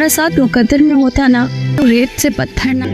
तुम्हारा साथ मुकद्दर में होता ना तो रेत से पत्थर ना।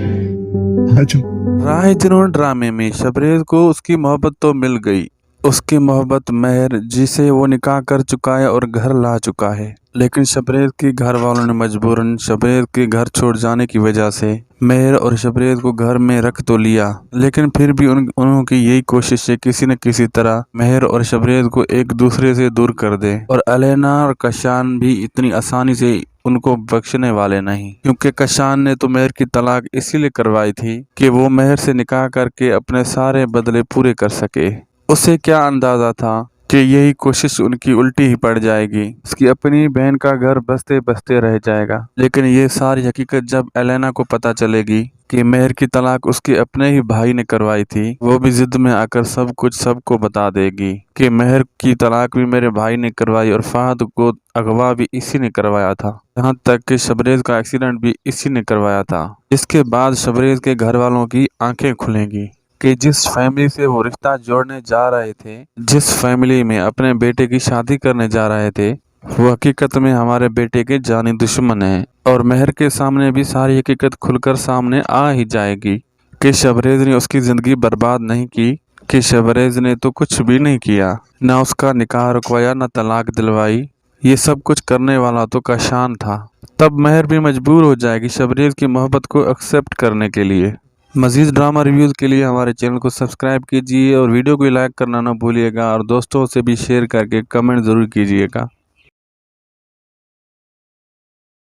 राह जुनून ड्रामे में शबरेज को उसकी मोहब्बत तो मिल गई। उसकी मोहब्बत मेहर, जिसे वो निकाह कर चुका है और घर ला चुका है, लेकिन शबरेज के घर वालों ने मजबूरन शबरेज के घर छोड़ जाने की वजह से मेहर और शबरेज को घर में रख तो लिया, लेकिन फिर भी उन्हों की यही कोशिश है किसी न किसी तरह मेहर और शबरेज को एक दूसरे से दूर कर दे। और एलेना और कशान भी इतनी आसानी से उनको बख्शने वाले नहीं, क्योंकि कशान ने तो मेहर की तलाक इसीलिए करवाई थी कि वो मेहर से निकाह करके अपने सारे बदले पूरे कर सके। उसे क्या अंदाजा था कि यही कोशिश उनकी उल्टी ही पड़ जाएगी, उसकी अपनी बहन का घर बसते बसते रह जाएगा। लेकिन ये सारी हकीकत जब एलेना को पता चलेगी कि मेहर की तलाक उसके अपने ही भाई ने करवाई थी, वो भी जिद में आकर सब कुछ सबको बता देगी कि मेहर की तलाक भी मेरे भाई ने करवाई और फहद को अगवा भी इसी ने करवाया था, यहाँ तक कि शबरेज का एक्सीडेंट भी इसी ने करवाया था। इसके बाद शबरेज के घर वालों की आंखें खुलेंगी कि जिस फैमिली से वो रिश्ता जोड़ने जा रहे थे, जिस फैमिली में अपने बेटे की शादी करने जा रहे थे, वो हकीकत में हमारे बेटे के जानी दुश्मन है। और मेहर के सामने भी सारी हकीकत खुलकर सामने आ ही जाएगी कि शबरेज ने उसकी जिंदगी बर्बाद नहीं की, कि शबरेज ने तो कुछ भी नहीं किया, ना उसका निकाह रुकवाया ना तलाक दिलवाई, ये सब कुछ करने वाला तो कशान था। तब मेहर भी मजबूर हो जाएगी शबरेज की मोहब्बत को एक्सेप्ट करने के लिए। मज़ीद ड्रामा रिव्यूज़ के लिए हमारे चैनल को सब्सक्राइब कीजिए और वीडियो को लाइक करना ना भूलिएगा, और दोस्तों से भी शेयर करके कमेंट ज़रूर कीजिएगा।